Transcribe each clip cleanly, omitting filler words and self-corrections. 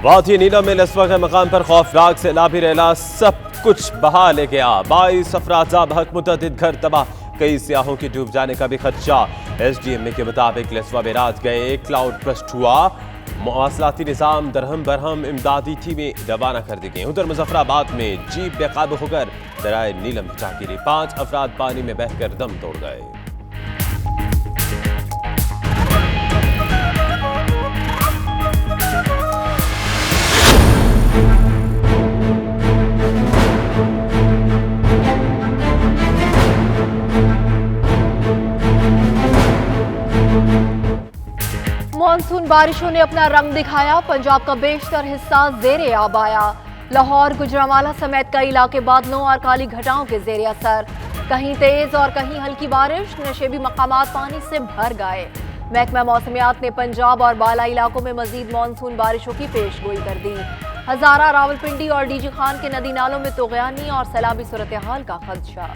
वादी नीलम में नस्वा के मकाम पर खौफनाक सैलाबी रेला सब कुछ बहा ले गया। 22 अफराद हक, मुतअद्दिद घर तबाह, कई सियाहों के डूब जाने का भी खदशा। SDMA के मुताबिक लस्वा में रात गए क्लाउड बस्ट हुआ। मवासलाती निज़ाम दरहम बरहम इमदादी टीमें रवाना कर दी गई। उधर मुजफ्फराबाद में जीप बेकाबू होकर दराए नीलम जा गिरी। 5 अफराद पानी में बहकर दम तोड़ गए। मानसून बारिशों ने अपना रंग दिखाया। पंजाब का बेशतर हिस्सा ज़ेरे आब आया। लाहौर, गुजरांवाला समेत कई इलाके बादलों और काली घटाओं के ज़ेरे असर। कहीं तेज और कहीं हल्की बारिश, नशेबी मकामात पानी से भर गए। महकमा मौसमियात ने पंजाब और बालाई इलाकों में मजीद मानसून बारिशों की पेशगोई कर दी। हजारा, रावलपिंडी और डीजी खान के नदी नालों में तुग़यानी और सैलाबी सूरत हाल का खदशा।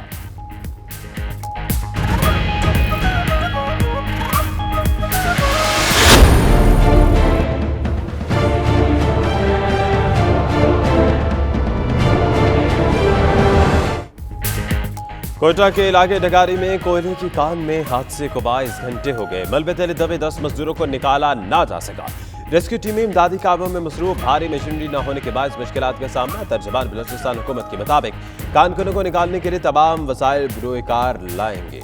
कोयटा के इलाके डगारी में कोयले की कान में हादसे को 22 घंटे हो गए। मलबे तले दबे 10 मजदूरों को निकाला ना जा सका। रेस्क्यू टीमें इमदादी कामों में मसरूफ। भारी मशीनरी न होने के बाद मुश्किलात का सामना। तर्जुमान बलूचिस्तान हुकूमत के मुताबिक कानकुनों को निकालने के लिए तमाम वसाइल बरोकार लाएंगे।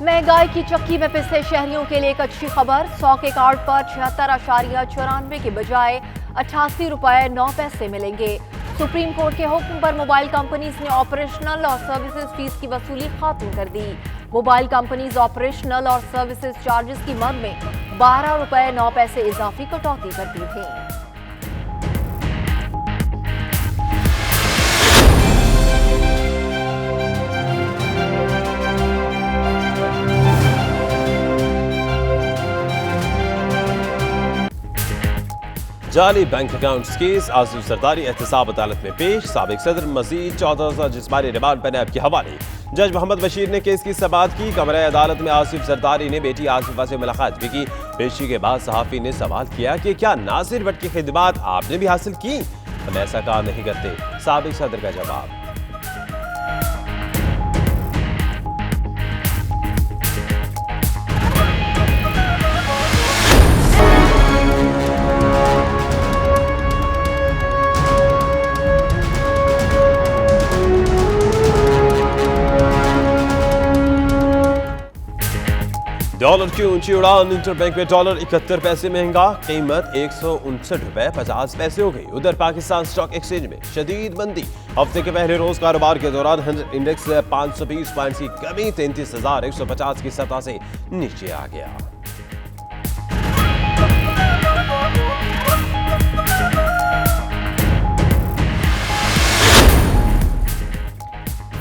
महंगाई की चक्की में पिसे शहरियों के लिए एक अच्छी खबर। 100 के कार्ड पर 76.94 के बजाय 88 रुपये 9 पैसे मिलेंगे। सुप्रीम कोर्ट के हुक्म पर मोबाइल कंपनीज ने ऑपरेशनल और सर्विसेज फीस की वसूली खत्म कर दी। मोबाइल कंपनीज ऑपरेशनल और सर्विसेज चार्जेस की मद में 12 रुपये 9 पैसे इजाफी कटौती करती थी। जाली bank accounts case, Asif Zardari एहतसाब अदालत में पेश। साबिक सदर मजीद 14 जिस्मानी रिमांड पर नैब के हवाले। जज मोहम्मद बशीर ने केस की समाअत की। कमरे अदालत में आसिफ जरदारी ने बेटी आसिफा से मुलाकात भी की। पेशी के बाद सहाफी ने सवाल किया कि क्या नासिर भट्ट की खिदमात आपने भी हासिल की? हम ऐसा काम नहीं करते। साबिक सदर का जवाब। डॉलर की ऊंची उड़ान। इंटरबैंक में डॉलर 71 पैसे महंगा, कीमत 159 रुपए 50 पैसे हो गई। उधर पाकिस्तान स्टॉक एक्सचेंज में शदीद मंदी। हफ्ते के पहले रोज कारोबार के दौरान 100 इंडेक्स 520 पॉइंट्स की कमी 33,150 की सतह से नीचे आ गया।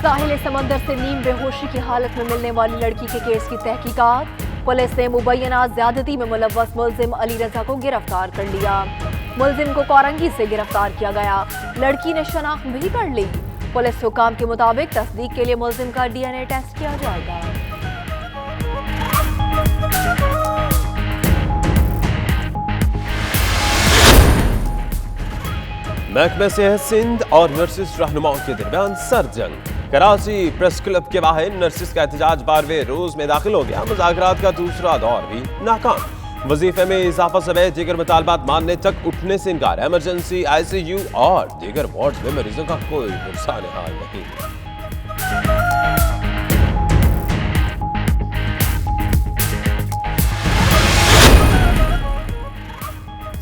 साहिल समंदर से नीम बेहोशी की हालत में मिलने वाली लड़की के केस की तहकीकात। पुलिस ने मुबैना ज्यादती में मुलव्वस मुल्जिम अली रजा को गिरफ्तार कर लिया। मुल्जिम को कोरंगी से गिरफ्तार किया गया। लड़की ने शनाख्त भी कर ली। पुलिस हुकाम के मुताबिक तस्दीक के लिए मुल्जिम का DNA टेस्ट किया जाएगा। महकमा सेहत सिंध और नर्सिस रहनुमाओं के दरमियान सर्द जंग। कराची प्रेस क्लब के बाहर नर्सिस का एहतजाज 12वें रोज में दाखिल हो गया। मुज़ाकरात का दूसरा दौर भी नाकाम। वजीफे में इजाफा समेत दीगर मुतालबात मानने तक उठने से इनकार। इमरजेंसी, ICU और दीगर वार्ड में मरीजों का कोई नुकसान हाल नहीं।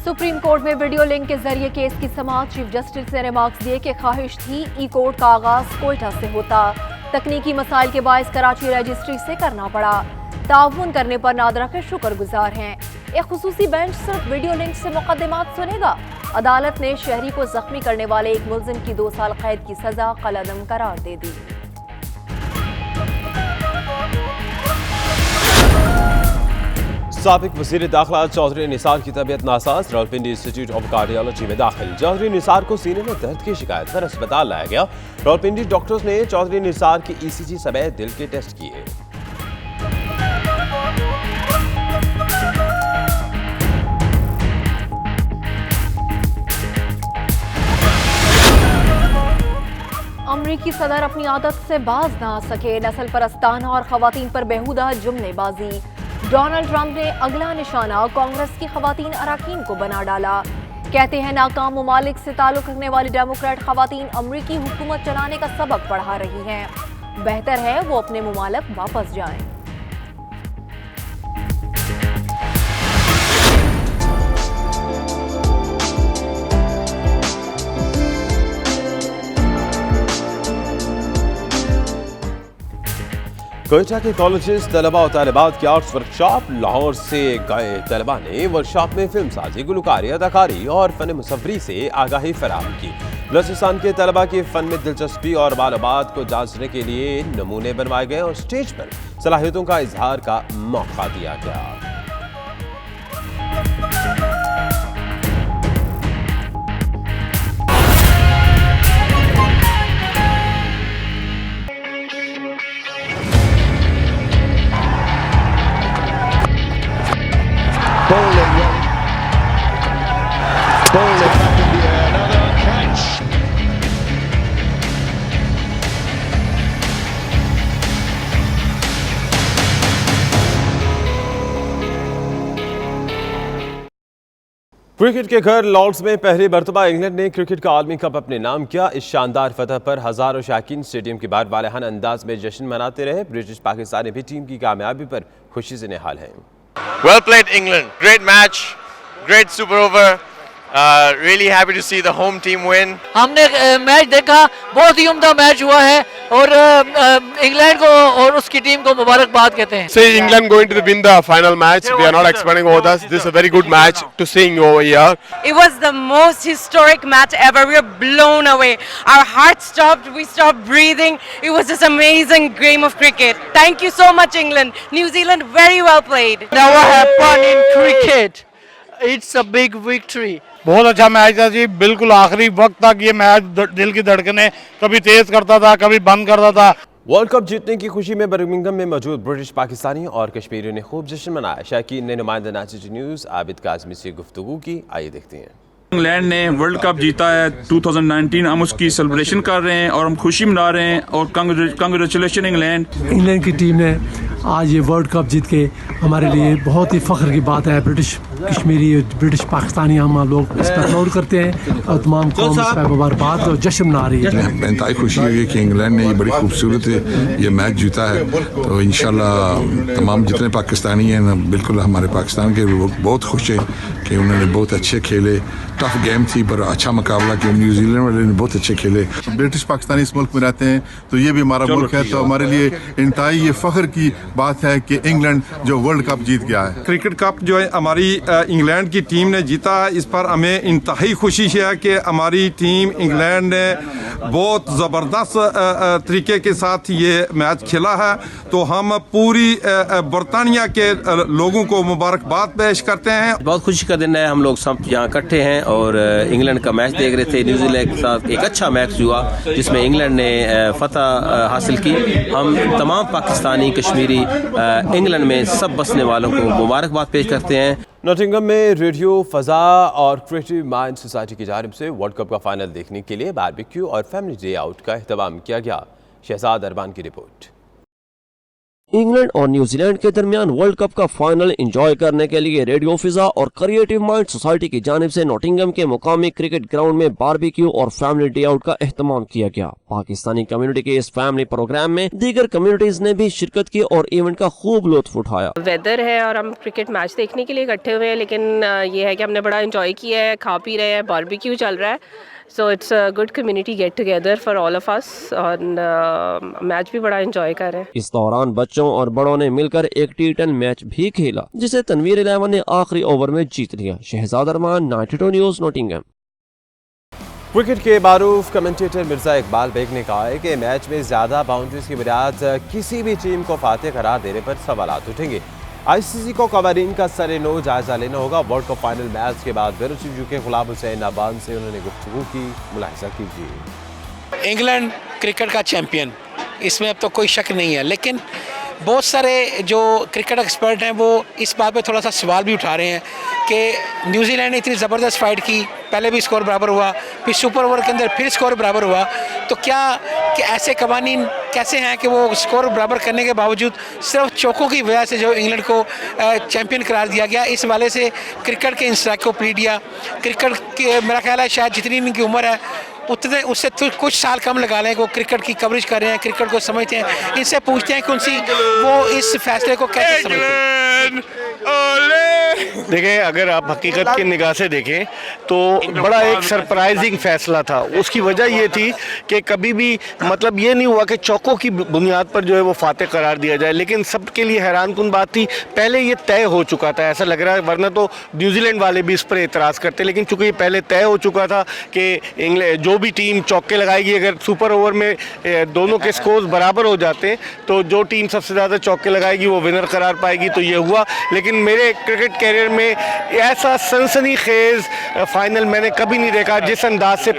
सुप्रीम कोर्ट में वीडियो लिंक के जरिए केस की समाअत। चीफ जस्टिस ने रिमार्क्स दिए कि ख्वाहिश थी ई कोर्ट का आगाज कोयटा से होता। तकनीकी मसाइल के बायस कराची रजिस्ट्री से करना पड़ा। ताउन करने पर नादरा के शुक्रगुजार हैं। एक खुसूसी बेंच सिर्फ वीडियो लिंक से मुकदमात सुनेगा। अदालत ने शहरी को जख्मी करने वाले एक मुल्जिम की 2 साल कैद की सजा कलअदम करार दे दी। साबिक वज़ीर दाखिला चौधरी निसार की तबीयत NASA's, Rawalpindi institute of cardiology में दाखिल। चौधरी निसार को सीने में दर्द की शिकायत पर अस्पताल लाया गया। रावलपिंडी डॉक्टर्स ने चौधरी निसार की ईसीजी समेत दिल के टेस्ट किए। अमरीकी सदर अपनी आदत से बाज ना आ सके, नस्ल परस्ताना और खवातीन पर बेहुदा जुमलेबाजी। डोनाल्ड ट्रंप ने अगला निशाना कांग्रेस की खवातीन अराकीन को बना डाला। कहते हैं नाकाम ममालिक से ताल्लुक रखने वाली डेमोक्रेट खवातीन अमरीकी हुकूमत चलाने का सबक पढ़ा रही हैं। बेहतर है वो अपने मुमालिक वापस जाएं। कोयटा के कॉलेजेस तलबा और तालिबात की आर्ट्स वर्कशॉप। लाहौर से गए तलबा ने वर्कशॉप में फिल्म साजी, गुलकारी, अदाकारी और फन मुसव्वरी से आगाही फराहम की। बलूचिस्तान के तलबा की फन में दिलचस्पी और मालूमात को जांचने के लिए नमूने बनवाए गए और स्टेज पर सलाहियतों का इजहार का मौका दिया गया। Bowling back in the air, another catch. Cricket के घर लॉर्ड्स में पहली मरतबा इंग्लैंड ने क्रिकेट का आलमी कप अपने नाम किया। इस शानदार फतह पर हजारों शाकीन स्टेडियम के बाहर वालेहान अंदाज में जश्न मनाते रहे। ब्रिटिश पाकिस्तानी भी टीम की कामयाबी पर खुशी से निहाल हैं। Well played, England. Great match, great super over. Really happy to see the home team win. हमने मैच देखा, बहुत ही उम्दा मैच हुआ है और इंग्लैंड को और उसकी टीम को मुबारकबाद कहते हैं। Say England going to win the final match. We are not expecting over this. This is a very good match to seeing over here. It was the most historic match ever. We were blown away. Our hearts stopped. We stopped breathing. It was just amazing game of cricket. Thank you so much, England. New Zealand, very well played. Never happened in cricket. It's a big victory. बहुत अच्छा match था जी, बिल्कुल आखिरी वक्त तक ये match दिल की धड़कनें कभी तेज करता था, कभी बंद करता था। वर्ल्ड कप जीतने की खुशी में बर्मिंघम में मौजूद ब्रिटिश पाकिस्तानी और कश्मीरियों ने खूब जश्न मनाया। शाकीन ने नुमाइंदा नाची न्यूज़ आबिद काज़मी से गुफ्तगू की, आइए देखते हैं। इंग्लैंड ने वर्ल्ड कप जीता है 2019, हम उसकी सेलिब्रेशन कर रहे हैं और हम खुशी मना रहे हैं और कांग्रेचुलेशन इंग्लैंड। इंग्लैंड की टीम ने आज ये वर्ल्ड कप जीत के हमारे लिए बहुत ही फ़ख्र की बात है। ब्रिटिश कश्मीरी, ब्रिटिश पाकिस्तानी हम लोग इस पर प्राउड करते हैं और तमाम कौम इस पर मुबारकबाद और जश्न मना रही है। इंतहाई खुशी हुई है कि इंग्लैंड ने ये बड़ी खूबसूरत ये मैच जीता है, तो इंशाल्लाह तमाम जितने पाकिस्तानी हैं बिल्कुल हमारे पाकिस्तान के लोग बहुत खुश हैं कि उन्होंने बहुत अच्छे खेले। टफ गेम थी पर अच्छा मुकाबला किया। न्यूजीलैंड वाले ने बहुत अच्छे खेले। ब्रिटिश पाकिस्तानी इस मुल्क में रहते हैं तो ये भी हमारा मुल्क है, तो हमारे लिए इंतहाई ये फख्र की बात है कि इंग्लैंड जो वर्ल्ड कप जीत गया है। क्रिकेट कप जो है हमारी इंग्लैंड की टीम ने जीता है, इस पर हमें इंतहाई खुशी है कि हमारी टीम इंग्लैंड ने बहुत ज़बरदस्त तरीके के साथ ये मैच खेला है। तो हम पूरी बरतानिया के लोगों को मुबारकबाद पेश करते हैं। बहुत खुशी का दिन है, हम लोग सब यहाँ इकट्ठे हैं और इंग्लैंड का मैच देख रहे थे। न्यूजीलैंड के साथ एक अच्छा मैच हुआ जिसमें इंग्लैंड ने फतह हासिल की। हम तमाम पाकिस्तानी, कश्मीरी, इंग्लैंड में सब बसने वालों को मुबारकबाद पेश करते हैं। नॉटिंघम में रेडियो फ़ज़ा और क्रिएटिव माइंड सोसाइटी की जानिब से वर्ल्ड कप का फाइनल देखने के लिए बारबेक्यू और फैमिली डे आउट का एहतमाम किया गया। शहजाद अरबान की रिपोर्ट। इंग्लैंड और न्यूजीलैंड के दरमियान वर्ल्ड कप का फाइनल एंजॉय करने के लिए रेडियो फिजा और क्रिएटिव माइंड सोसाइटी की जानिब से नॉटिंघम के मुकामी क्रिकेट ग्राउंड में बारबेक्यू और फैमिली डे आउट का एहतमाम किया गया। पाकिस्तानी कम्युनिटी के इस फैमिली प्रोग्राम में दीगर कम्युनिटीज ने भी शिरकत की और इवेंट का खूब लुत्फ उठाया। वेदर है और हम क्रिकेट मैच देखने के लिए इकट्ठे हुए हैं, लेकिन ये है कि हमने बड़ा एंजॉय किया है, खा पी रहे हैं, बारबेक्यू चल रहा है। So it's a good community get together for all of us और मैच भी बड़ा एंजॉय कर रहे हैं। इस दौरान बच्चों और बड़ों ने मिलकर एक T10 मैच भी खेला जिसे तनवीर 11 ने आखिरी ओवर में जीत लिया। शहजाद अरमान, 92 न्यूज़, नॉटिंघम। क्रिकेट के मारूफ कमेंटेटर मिर्जा इकबाल बेग ने कहा है कि मैच में ज्यादा बाउंड्रीज की बुनियाद किसी भी टीम को फातेह करार देने पर सवालात उठेंगे। ICC को कवानीन का सरेनो जायजा लेना होगा। वर्ल्ड कप फाइनल मैच के बाद ब्रिटिश रिव्यू के गुलाम हुसैन अबान से उन्होंने गुफ्तगू की, मुलाहिजा कीजिए। इंग्लैंड क्रिकेट का चैंपियन, इसमें अब तो कोई शक नहीं है, लेकिन बहुत सारे जो क्रिकेट एक्सपर्ट हैं वो इस बात पे थोड़ा सा सवाल भी उठा रहे हैं कि न्यूजीलैंड ने इतनी ज़बरदस्त फाइट की, पहले भी स्कोर बराबर हुआ, फिर सुपर ओवर के अंदर फिर स्कोर बराबर हुआ, तो क्या कि ऐसे कवानीन कैसे हैं कि वो स्कोर बराबर करने के बावजूद सिर्फ चौकों की वजह से जो इंग्लैंड को चैंपियन करार दिया गया। इस वाले से क्रिकेट के इंसाइक्लोपीडिया, क्रिकेट के मेरा ख्याल है शायद जितनी इनकी उम्र है उतने उससे तो कुछ साल कम लगा लें, वो क्रिकेट की कवरेज कर रहे हैं, क्रिकेट को समझते हैं, इनसे पूछते हैं कि उनसे वो इस फैसले को कैसे समझते हैं। देखें, अगर आप हकीकत की निगाह से देखें तो बड़ा एक सरप्राइजिंग फैसला था। उसकी वजह ये थी कि कभी भी मतलब ये नहीं हुआ कि चौकों की बुनियाद पर जो है वो फातेह करार दिया जाए, लेकिन सबके लिए हैरान कुन बात थी, पहले ये तय हो चुका था, ऐसा लग रहा है, वरना तो न्यूजीलैंड वाले भी इस पर एतराज़ करते, लेकिन चूंकि ये पहले तय हो चुका था कि इंग्लैंड जो भी टीम चौके लगाएगी, अगर सुपर ओवर में दोनों के स्कोर्स बराबर हो जाते हैं तो जो टीम सबसे ज़्यादा चौके लगाएगी वो विनर करार पाएगी। तो ये हुआ, लेकिन मेरे क्रिकेट कैरियर में ऐसा सनसनीखेज फाइनल मैंने कभी नहीं देखा जिस अंदाज से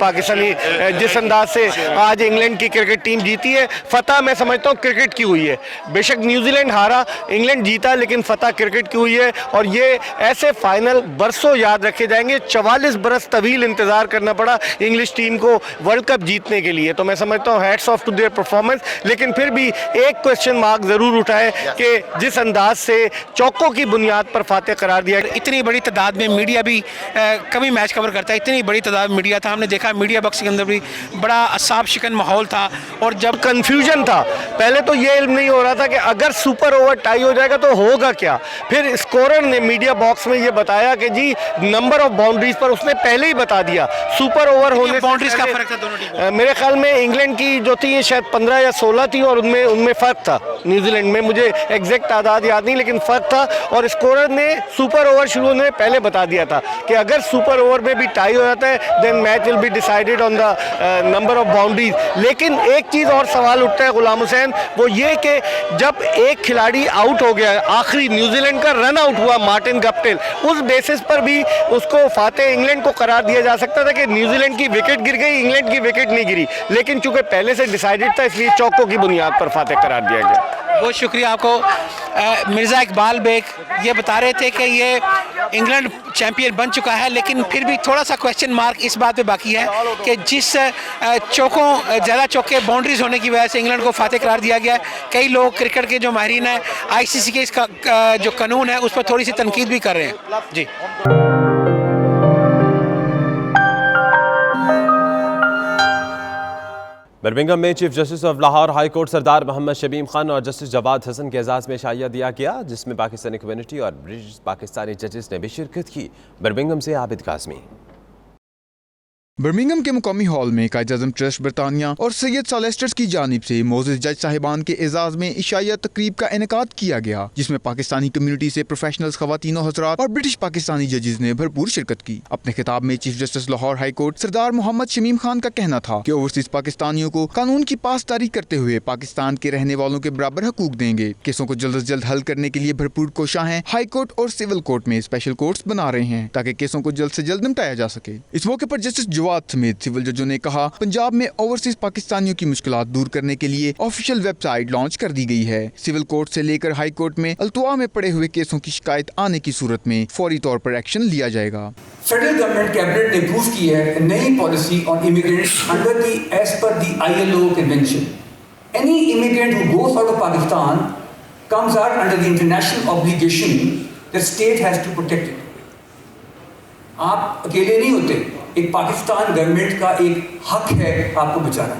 जिस अंदाज से आज इंग्लैंड की क्रिकेट टीम जीती है। फतह मैं समझता हूँ क्रिकेट की हुई है, बेशक न्यूजीलैंड हारा, इंग्लैंड जीता, लेकिन फतह क्रिकेट की हुई है। और ये ऐसे फाइनल बरसों याद रखे जाएंगे। 44 बरस तवील इंतज़ार करना पड़ा इंग्लिश टीम को वर्ल्ड कप जीतने के लिए, तो मैं समझता हूँ hats off to their performance. लेकिन फिर भी एक क्वेश्चन मार्क ज़रूर उठा है कि जिस अंदाज से चौकों की बुनियाद पर फातेह करार दिया, इतनी बड़ी तादाद में मीडिया भी कभी मैच कवर करता है, इतनी बड़ी तादाद में मीडिया था, हमने देखा मीडिया बॉक्स के अंदर भी बड़ा असाब शिकन माहौल था। और जब कन्फ्यूजन था, पहले तो ये इल्म नहीं हो रहा था कि अगर सुपर ओवर टाई हो जाएगा तो होगा क्या। फिर स्कोरर ने मीडिया बॉक्स में ये बताया कि जी नंबर ऑफ बाउंड्रीज पर उसने पहले ही बता दिया, सुपर ओवर होने बाउंड्रीज का फर्क था दोनों टीमों। मेरे ख्याल में इंग्लैंड की जो थी शायद 15 या 16 थी और उनमें फ़र्क था, न्यूजीलैंड में मुझे एग्जैक्ट तादाद याद नहीं, लेकिन फ़र्क था। और स्कोरर ने सुपर ओवर शुरू होने में पहले बता दिया था कि अगर सुपर ओवर में भी टाई हो जाता है then match will be decided on the number of boundaries. लेकिन एक चीज़ और सवाल उठता है गुलाम हुसैन, वो ये कि जब एक खिलाड़ी आउट हो गया, आखिरी न्यूजीलैंड का रन आउट हुआ मार्टिन गप्टिल, उस बेसिस पर भी उसको फातेह इंग्लैंड को करार दिया जा सकता था कि न्यूजीलैंड की विकेट गिर गई, इंग्लैंड की विकेट नहीं गिरी, लेकिन चूंकि पहले से डिसाइडेड था इसलिए चौकों की बुनियाद पर फातेह करार दिया गया। बहुत शुक्रिया आपको। मिर्ज़ा इकबाल बेग ये बता रहे थे कि ये इंग्लैंड चैंपियन बन चुका है, लेकिन फिर भी थोड़ा सा क्वेश्चन मार्क इस बात पे बाकी है कि जिस चौकों ज़्यादा चौके बाउंड्रीज होने की वजह से इंग्लैंड को फातेह करार दिया गया है, कई लोग क्रिकेट के जो माहिरीन हैं ICC के इसका जो कानून है उस पर थोड़ी सी तनकीद भी कर रहे हैं। जी बर्मिंघम में chief justice of Lahore high court Sardar Mohammad Shamim Khan और जस्टिस जवाद हसन के एजाज़ में शाइया दिया गया, जिसमें पाकिस्तानी कम्युनिटी और ब्रिटिश पाकिस्तानी जजेस ने भी शिरकत की। बर्मिंघम से आबिद काज़मी। बर्मिंघम के मुकामी हॉल में कायद-ए-आज़म ट्रस्ट बरतानिया और सैयद सॉलेस्टर्स की जानिब से मोअज़्ज़िज़ जज साहिबान के एजाज़ में इशाइया तकरीब का इनेकाद किया गया, जिसमें पाकिस्तानी कम्युनिटी से प्रोफेशनल्स, ख़वातीन और हज़रात और ब्रिटिश पाकिस्तानी जजेस ने भरपूर शिरकत की। अपने खिताब में chief justice Lahore high court Sardar Mohammad Shamim Khan का कहना था कि ओवरसीज पाकिस्तानियों को कानून की पासदारी करते हुए पाकिस्तान के रहने वालों के बराबर हकूक देंगे। केसों को जल्द अज जल्द हल करने के लिए भरपूर कोशिश है। हाई कोर्ट और सिविल कोर्ट में स्पेशल कोर्ट्स बना रहे हैं ताकि केसों को जल्द से जल्द निपटाया जा सके। इस मौके पर जस्टिस जवाद समेत सिविल जजों ने कहा, पंजाब में ओवरसीज पाकिस्तानियों की मुश्किलात दूर करने के लिए ऑफिशियल वेबसाइट लॉन्च कर दी गई है। सिविल कोर्ट से लेकर हाई कोर्ट में अल्तवा में पड़े हुए केसों की शिकायत आने की सूरत में फौरी तौर पर एक्शन लिया जाएगा। फेडरल गवर्नमेंट कैबिनेट ने अप्रूव की है नई policy on immigrants under the age per the ILO convention. Any immigrant who goes out of Pakistan comes out under the international obligation that state has to protect it. आप अकेले नहीं होते, एक Pakistan government का एक हक है आपको बचाना।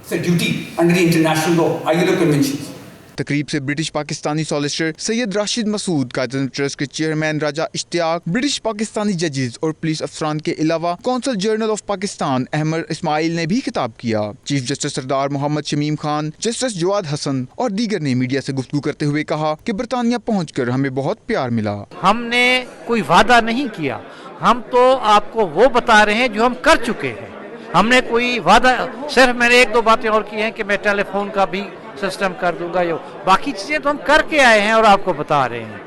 It's a duty under the international law, ILO convention. तकरीब से British Pakistani solicitor Syed Rashid Masood, Quaid-e-Azam trust के चेयरमैन राजा इश्तियाक, ब्रिटिश पाकिस्तानी जजेस और पुलिस अफसरान के अलावा consul general of Pakistan Ahmed Ismail ने भी खिताब किया। Chief justice Sardar Mohammad Shamim Khan, justice Jawad Hassan और दीगर ने मीडिया से गुफ्तगू करते हुए कहा कि बरतानिया पहुंचकर हमें बहुत प्यार मिला। हमने कोई वादा नहीं किया, हम तो आपको वो बता रहे हैं जो हम कर चुके हैं। हमने कोई वादा, सिर्फ मैंने एक दो बातें और की हैं कि मैं टेलीफोन का भी सिस्टम कर दूंगा, यो बाकी चीज़ें तो हम करके आए हैं और आपको बता रहे हैं।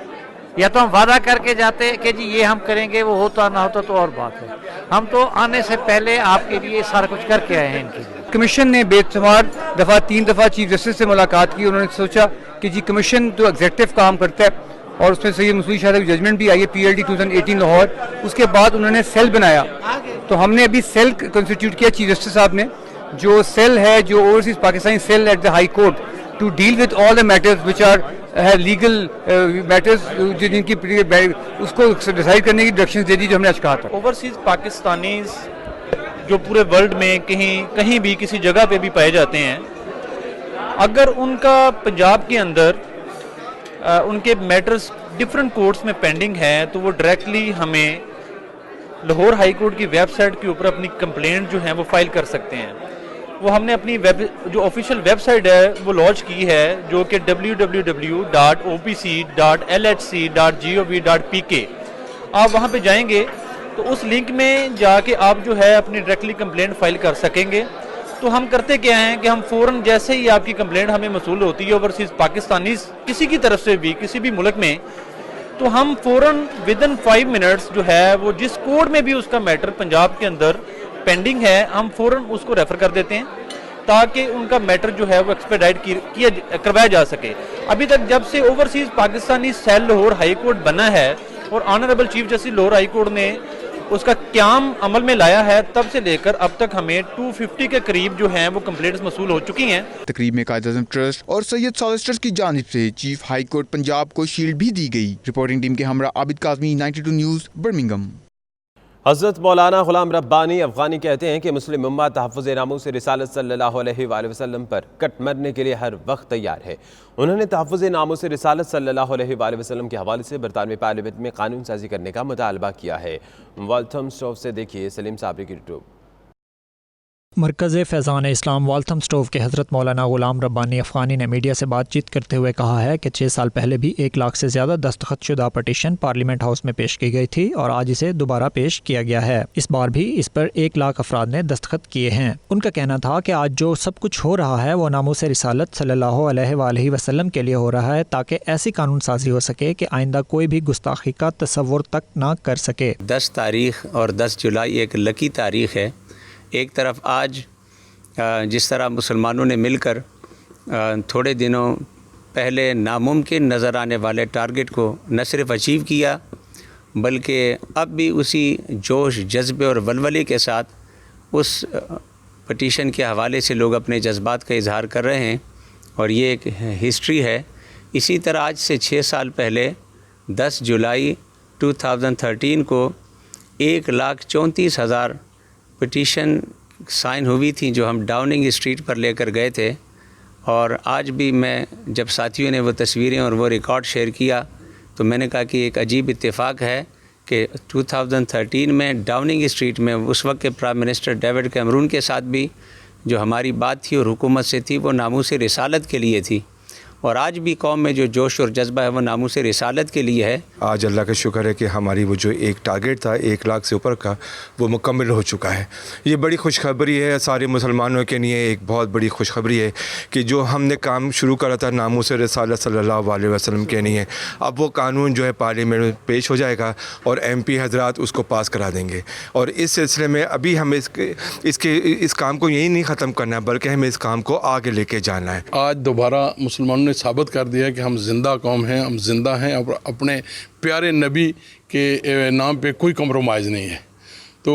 या तो हम वादा करके जाते कि जी ये हम करेंगे, वो होता ना होता तो और बात है। हम तो आने से पहले आपके लिए सारा कुछ करके आए हैं इनके लिए। कमीशन ने बेशुमार दफ़ा 3 दफ़ा चीफ जस्टिस से मुलाकात की। उन्होंने सोचा कि जी कमीशन तो एग्जेक्टिव काम करता है और उसमें सैयद मसूद शाह की जजमेंट भी आई है PLD 2018 लाहौर। उसके बाद उन्होंने सेल बनाया, तो हमने अभी सेल कंस्टिट्यूट किया चीफ जस्टिस साहब ने। जो सेल है, जो overseas Pakistani cell at the high court to deal with all the matters which are legal matters, जिनकी उसको डिसाइड करने की डायरेक्शन दे दी जो हमने आज कहा था। ओवरसीज पाकिस्तानी जो पूरे वर्ल्ड में कहीं भी किसी जगह पे भी पाए जाते हैं, अगर उनका पंजाब के अंदर उनके मैटर्स डिफरेंट कोर्ट्स में पेंडिंग है तो वो डायरेक्टली हमें लाहौर हाई कोर्ट की वेबसाइट के ऊपर अपनी कंप्लेंट जो है वो फाइल कर सकते हैं। वो हमने अपनी जो ऑफिशियल वेबसाइट है वो लॉन्च की है, जो कि www.opc.lhc.gov.pk। आप वहाँ पे जाएंगे तो उस लिंक में जाके आप जो है अपनी डायरेक्टली कंप्लेंट फाइल कर सकेंगे। तो हम करते क्या हैं कि हम फ़ौरन जैसे ही आपकी कंप्लेंट हमें मसूल होती है ओवरसीज़ पाकिस्तानी किसी की तरफ से भी किसी भी मुल्क में, तो हम फ़ौरन विदिन 5 मिनट्स जो है वो जिस कोर्ट में भी उसका मैटर पंजाब के अंदर पेंडिंग है, हम फ़ौरन उसको रेफ़र कर देते हैं ताकि उनका मैटर जो है वो एक्सपेडाइट करवाया जा सके। अभी तक जब से overseas Pakistani cell Lahore high court बना है और honourable chief justice Lahore high court ने उसका क्याम अमल में लाया है, तब से लेकर अब तक हमें 250 के करीब जो हैं वो कंप्लेंट्स मसूल हो चुकी हैं। तकरीब में कायद-ए-आज़म ट्रस्ट और सैयद सॉलिसिटर्स की जानिब से चीफ हाई कोर्ट पंजाब को शील्ड भी दी गई। रिपोर्टिंग टीम के हमरा आबिद काज़मी, 92 न्यूज़, बर्मिंघम। हज़रत मौलाना ग़ुलाम रब्बानी अफ़ग़ानी कहते हैं कि मुस्लिम उम्मत तहफ़्फ़ुज़ नामूस रिसालत सल्लल्लाहु अलैहि वसल्लम पर कट मरने के लिए हर वक्त तैयार है। उन्होंने तहफ़्फ़ुज़ नामूस रिसालत सल्लल्लाहु अलैहि वसल्लम के हवाले से बरतानवी पार्लियामेंट में कानून साजी करने का मुतालबा किया है। वाल्थम स्टोव से देखिए सलीम साबरी की रिपोर्ट। मरकज़ फ़ैज़ान इस्लाम वाल्थम स्टोव के हज़रत मौलाना ग़ुलाम रब्बानी अफ़ग़ानी ने मीडिया से बातचीत करते हुए कहा है कि 6 साल पहले भी 1 लाख से ज़्यादा दस्तखतशुदा पटिशन पार्लियामेंट हाउस में पेश की गई थी और आज इसे दोबारा पेश किया गया है। इस बार भी इस पर 1 लाख अफराद ने दस्तखत किए हैं। उनका कहना था कि आज जो सब कुछ हो रहा है वो नामूस रिसालत सल्लल्लाहु अलैहि वसल्लम के लिए हो रहा है ताकि ऐसी कानून साजी हो सके कि आइंदा कोई भी गुस्ताखी का तसव्वुर तक ना कर सके। 10 तारीख और 10 जुलाई एक लकी तारीख है। एक तरफ आज जिस तरह मुसलमानों ने मिलकर थोड़े दिनों पहले नामुमकिन नज़र आने वाले टारगेट को न सिर्फ अचीव किया बल्कि अब भी उसी जोश जज्बे और वलवले के साथ उस पटिशन के हवाले से लोग अपने जज्बात का इजहार कर रहे हैं और ये एक हिस्ट्री है। इसी तरह आज से 6 साल पहले 10 जुलाई 2013 को 1,34,000 पटिशन साइन हुई थी जो हम डाउनिंग स्ट्रीट पर लेकर गए थे। और आज भी मैं जब साथियों ने वो तस्वीरें और वो रिकॉर्ड शेयर किया तो मैंने कहा कि एक अजीब इत्तेफाक है कि 2013 में डाउनिंग स्ट्रीट में उस वक्त के प्राइम मिनिस्टर डेविड कैमरून के साथ भी जो हमारी बात थी और हुकूमत से थी वो नामूस रिसालत के लिए थी और आज भी कौम में जो जोश और जज्बा है वो नामूस रिसालत के लिए है। आज अल्लाह का शुक्र है कि हमारी वो जो एक टारगेट था 1 लाख से ऊपर का वो मुकम्मल हो चुका है। ये बड़ी खुशखबरी है सारे मुसलमानों के लिए, एक बहुत बड़ी खुशखबरी है कि जो हमने काम शुरू करा था नामूस रिसालत सल्लल्लाहु अलैहि वसल्लम के लिए, अब वो कानून जो है पार्लियामेंट में पेश हो जाएगा और MP हजरात उसको पास करा देंगे। और इस सिलसिले में अभी हमें इस काम को यही नहीं ख़त्म करना है बल्कि हमें इस काम को आगे लेके जाना है। आज दोबारा मुसलमानों ने साबित कर दिया कि हम जिंदा कौम हैं, हम जिंदा हैं और अपने प्यारे नबी के नाम पे कोई कम्प्रोमाइज़ नहीं है। तो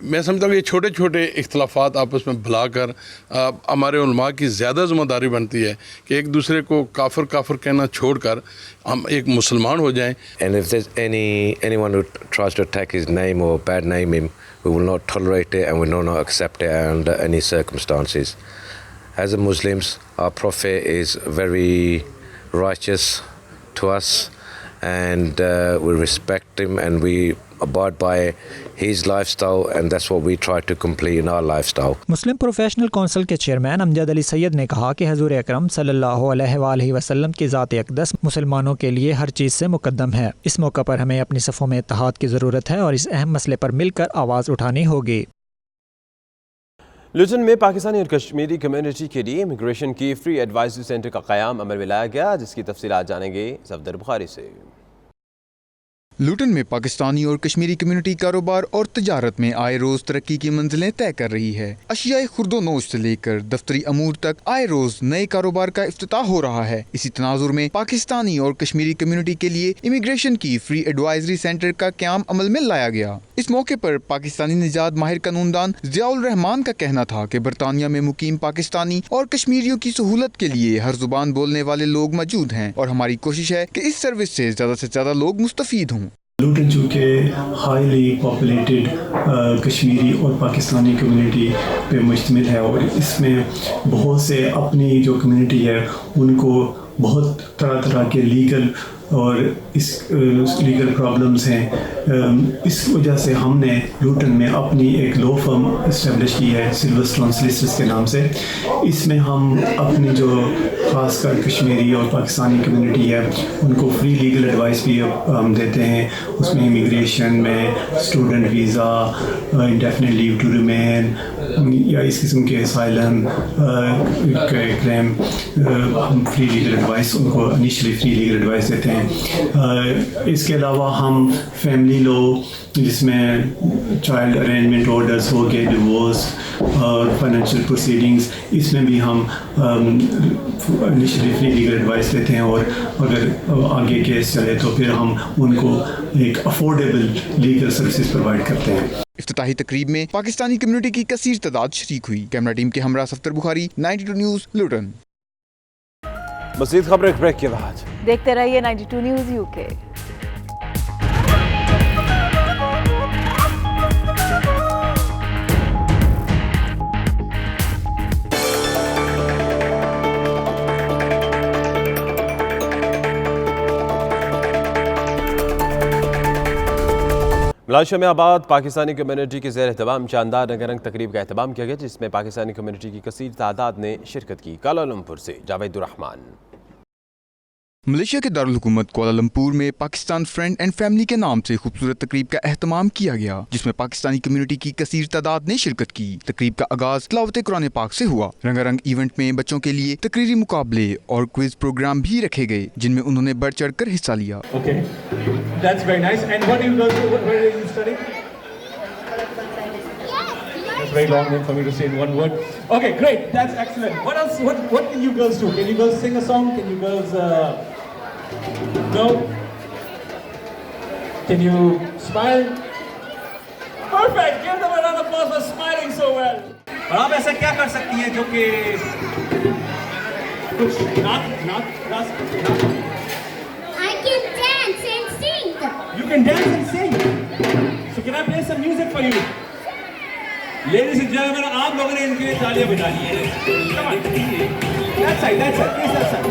मैं समझता हूँ कि ये छोटे छोटे इख्तलाफात आपस में भुलाकर हमारे उलमा की ज़्यादा ज़िम्मेदारी बनती है कि एक दूसरे को काफिर काफिर कहना छोड़कर हम एक मुसलमान हो जाएं। And if there's anyone who tries to attack his name or bad name him, we will not tolerate it and we will not accept it under any circumstances. As a Muslims, our Prophet is very righteous to us and we respect him and we abide by his lifestyle and that's what we try to complete in our lifestyle. Muslim professional council के chairman Amjad Ali Syed ने कहा कि हजूर अकरम सल्लल्लाहु अलैहि वसल्लम की ज़ात अक़दस मुसलमानों के लिए हर चीज़ से मुकद्दम है। इस मौका पर हमें अपनी सफ़ों में इत्तेहाद की ज़रूरत है और इस अहम मसले पर मिलकर आवाज़ उठानी होगी। लुटन में पाकिस्तानी और कश्मीरी कम्युनिटी के लिए इमिग्रेशन की फ्री एडवाइजरी सेंटर का क़याम अमल में लाया गया, जिसकी तफसीलात जानेंगे सफदर बुखारी से। लुटन में पाकिस्तानी और कश्मीरी कम्युनिटी कारोबार और तजारत में आए रोज तरक्की की मंजिलें तय कर रही है। अशियाए खुर्दोनोश से लेकर दफ्तरी अमूर तक आए रोज नए कारोबार का इफ्तिताह हो रहा है। इसी तनाजुर में पाकिस्तानी और कश्मीरी कम्युनिटी के लिए इमिग्रेशन की फ्री एडवाइजरी सेंटर का क़याम अमल में लाया गया। इस मौके पर पाकिस्तानी निजात माहिर कानूनदान ज़ियाउल रहमान का कहना था कि बरतानिया में मुकीम पाकिस्तानी और कश्मीरियों की सहूलत के लिए हर जुबान बोलने वाले लोग मौजूद हैं और हमारी कोशिश है कि इस सर्विस से ज़्यादा से ज़्यादा लोग मुस्तफीद हों। लुटन चूँकि हाईली पॉपुलेटेड कश्मीरी और पाकिस्तानी कम्युनिटी पे मुश्तमिल है और इसमें बहुत से अपनी जो कम्युनिटी है उनको बहुत तरह तरह के लीगल और इस लीगल प्रॉब्लम्स हैं। इस वजह से हमने लुटन में अपनी एक लॉ फर्म इस्टेब्लिश की है सिल्वरस्टोन सॉलिसिटर्स के नाम से। इसमें हम अपनी जो खासकर कश्मीरी और पाकिस्तानी कम्युनिटी है उनको फ्री लीगल एडवाइस भी हम देते हैं। उसमें इमिग्रेशन में student visa, indefinite leave to remain या इस किस्म के असाइलम क्लेम हम फ्री लीगल एडवाइस उनको इनिशियली फ्री लीगल एडवाइस देते हैं। इसके अलावा हम फैमिली लॉ जिसमें चाइल्ड अरेंजमेंट ऑर्डर्स हो गए, डिवोर्स और फाइनेंशियल प्रोसीडिंग्स, इसमें भी हम इनिशियली फ्री लीगल एडवाइस देते हैं और अगर आगे केस चले तो फिर हम उनको एक अफोर्डेबल लीगल सर्विसेज प्रोवाइड करते हैं। इफ्तिताही तकरीब में पाकिस्तानी कम्युनिटी की कसीर तादाद शरीक हुई। कैमरा टीम के हमरा सफदर बुखारी, 92 न्यूज़, लुटन। मज़ीद खबरें ब्रेक के बाद देखते रहिए 92 न्यूज़ यूके। मलाशिया में आबाद पाकिस्तानी कम्युनिटी के ज़ेर एहतमाम शानदार रंगारंग तकरीब का एहतमाम किया गया, जिसमें पाकिस्तानी कम्युनिटी की कसीर तादाद ने शिरकत की। कुआलालंपुर से जावेद रहमान। मलेशिया के दारुल हुकूमत कुआलालंपुर में पाकिस्तान फ्रेंड एंड फैमिली के नाम से खूबसूरत तकरीब का एहतमाम किया गया, जिसमें पाकिस्तानी कम्युनिटी की कसीर तादाद ने शिरकत की। तकरीब का आगाज तिलावत कुरान पाक से हुआ। रंगारंग इवेंट में बच्चों के लिए तकरीरी मुकाबले और क्विज प्रोग्राम भी रखे गए, जिनमें उन्होंने बढ़ चढ़ कर हिस्सा लिया। Very long name for me to say in one word. Okay, great. That's excellent. What else? What can you girls do? Can you girls sing a song? Can you girls no? Can you smile? Perfect. Give them a round of applause for smiling so well. और आप ऐसा क्या कर सकती हैं जो कि कुछ नाच I can dance and sing. You can dance and sing. So can I play some music for you? Ladies and gentlemen, आप लोगों ने इनके लिए तालियां बजानी है। Come on. That side, that side. Please, that side.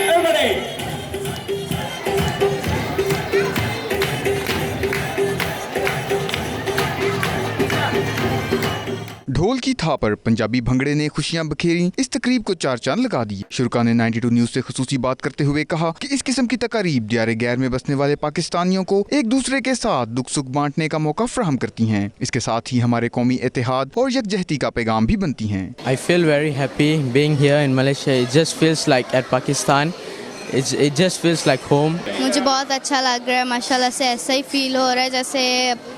Everybody. ढोल की थाप पर पंजाबी भंगड़े ने खुशियां बखेरी, इस तकरीब को चार चांद लगा दिए। शुरका ने 92 न्यूज़ से खुसूसी बात करते हुए कहा कि इस किस्म की तकारीब दियारे गैर में बसने वाले पाकिस्तानियों को एक दूसरे के साथ दुख सुख बांटने का मौका फराहम करती हैं। इसके साथ ही हमारे कौमी इत्तेहाद और यकजहती का पैगाम भी बनती हैं। I feel very happy being here in Malaysia. It just feels like at Pakistan. It just feels like home. मुझे बहुत अच्छा लग रहा है, माशाल्लाह से ऐसा ही फील हो रहा है जैसे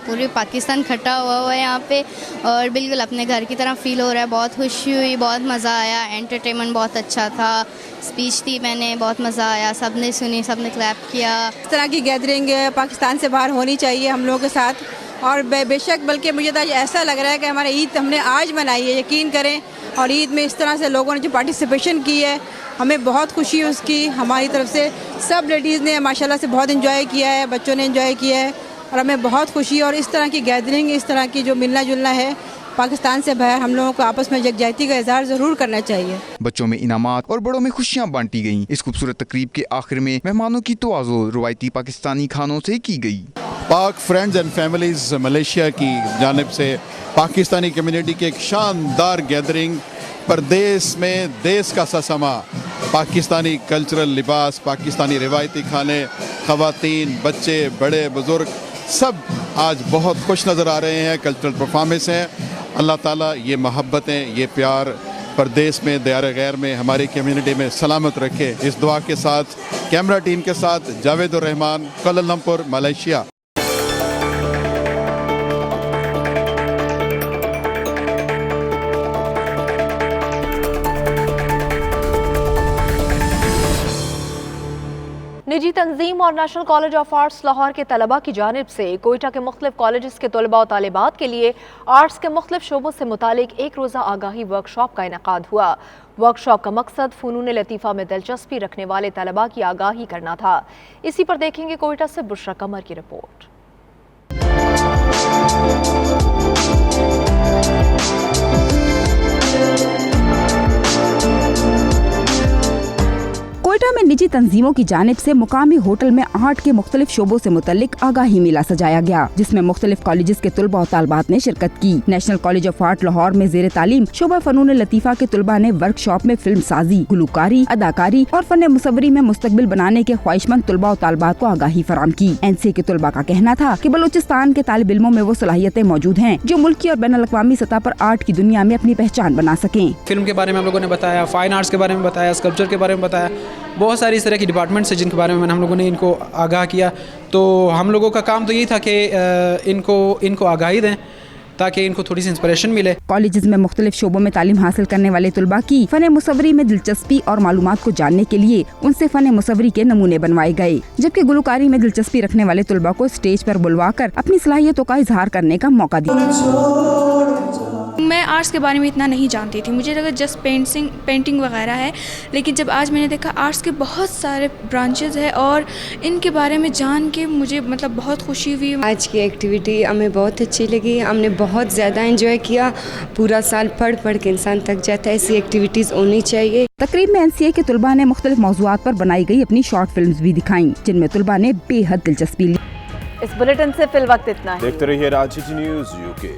पूरी पाकिस्तान इकट्ठा हुआ है यहाँ पे और बिल्कुल अपने घर की तरह फील हो रहा है। बहुत खुशी हुई, बहुत मज़ा आया, एंटरटेनमेंट बहुत अच्छा था, स्पीच थी मैंने, बहुत मज़ा आया, सबने सुनी, सबने क्लैप किया। इस तरह की गैदरिंग पाकिस्तान से बाहर होनी चाहिए हम लोगों के साथ और बेशक बल्कि मुझे तो ऐसा लग रहा है कि हमारे ईद हमने आज मनाई है, यकीन करें, और ईद में इस तरह से लोगों ने जो पार्टिसिपेशन की है हमें बहुत खुशी है उसकी। हमारी तरफ से सब लेडीज़ ने माशाल्लाह से बहुत एंजॉय किया है, बच्चों ने एंजॉय किया है और हमें बहुत खुशी है। और इस तरह की गैदरिंग, इस तरह की जो मिलना जुलना है पाकिस्तान से बाहर, हम लोगों को आपस में यकजहती का इजहार ज़रूर करना चाहिए। बच्चों में इनामात और बड़ों में खुशियाँ बांटी गयी। इस खूबसूरत तकरीब के आखिर में मेहमानों की तवाज़ो रवायती पाकिस्तानी खानों से की गई। पाक फ्रेंड्स एंड फैमिलीज़ मलेशिया की जानिब से पाकिस्तानी कम्युनिटी की एक शानदार गैदरिंग, परदेश में देश का सा समा, पाकिस्तानी कल्चरल लिबास, पाकिस्तानी रिवायती खाने, ख़वातीन, बच्चे, बड़े बुज़ुर्ग सब आज बहुत खुश नज़र आ रहे हैं। कल्चरल परफॉर्मेंस हैं। अल्लाह ताला ये मोहब्बतें, ये प्यार परदेश में, दयार गैर में, हमारी कम्युनिटी में सलामत रखे। इस दुआ के साथ कैमरा टीम के साथ जावेद उर रहमान, कुआलालंपुर, मलेशिया। निजी तंजीम और national college of arts Lahore के तलबा की जानिब से कोयटा के मुख्तलिफ कॉलेजेस के तलबा और तालिबात के लिए आर्ट्स के मुख्तलिफ शोबों से मुतालिक एक रोज़ा आगाही वर्कशॉप का इनेकाद हुआ। वर्कशॉप का मकसद फ़नून लतीफ़ा में दिलचस्पी रखने वाले तलबा की आगाही करना था। इसी पर देखेंगे कोयटा से बुशरा कमर की रिपोर्ट। कोयटा में निजी तंजीमों की जानिब से मुकामी होटल में आर्ट के मुख्तलिफ शोबों से मुतल्लिक आगाही मेला सजाया गया, जिसमें मुख्तलिफ कॉलेजेस के तुलबा और तालबात ने शिरकत की। National college of art Lahore में जेर तालीम शोबा फनून लतीफ़ा के तुलबा ने वर्कशॉप में फिल्म साजी, गुलकारी, अदाकारी और फन मुसव्वरी में मुस्तकबिल बनाने के ख्वाहिशमंद तुलबा और तालबात को आगाही फराम की। NCA के तुलबा का कहना था कि बलूचिस्तान के तालिब इल्मों में वो सलाहियतें मौजूद हैं जो मुल्की और बैनुल अक़वामी सतह पर आर्ट की दुनिया में अपनी पहचान बना सकें। फिल्म के बारे में हम लोगों ने बताया, फाइन आर्ट्स के बारे में बताया, स्कल्पचर के बारे में बताया, बहुत सारी इस तरह की डिपार्टमेंट्स हैं जिनके बारे में हम लोगों ने इनको आगाह किया। तो हम लोगों का काम तो यही था कि इनको आगाही दें ताकि इनको थोड़ी सी इंस्पिरेशन मिले। कॉलेजेस में मुख्तलिफ शोबों में तालीम हासिल करने वाले तुलबा की फन मुसव्वरी में दिलचस्पी और मालूमात को जानने के लिए उनसे फन मुसव्वरी के नमूने बनवाए गए, जबकि गुलकारी में दिलचस्पी रखने वाले तुलबा को स्टेज पर बुलवाकर अपनी सलाहियतों का इजहार करने का मौका दिया। मैं आर्ट्स के बारे में इतना नहीं जानती थी, मुझे लगा जस्ट पेंटिंग वगैरह है, लेकिन जब आज मैंने देखा आर्ट्स के बहुत सारे ब्रांचेस है और इनके बारे में जान के मुझे मतलब बहुत खुशी हुई। आज की एक्टिविटी हमें बहुत अच्छी लगी, हमने बहुत ज़्यादा एंजॉय किया। पूरा साल पढ़ के इंसान थक जाता है, ऐसी एक्टिविटीज़ होनी चाहिए। तकरीब में NCA के तुलबा ने मुख्तलिफ मौज़ूआत पर बनाई गई अपनी शॉर्ट फिल्म्स भी दिखाई, जिनमें तुलबा ने बेहद दिलचस्पी ली। इस बुलेटिन से फिल वक्त इतना है। देखते रहिए रांची न्यूज़ UK।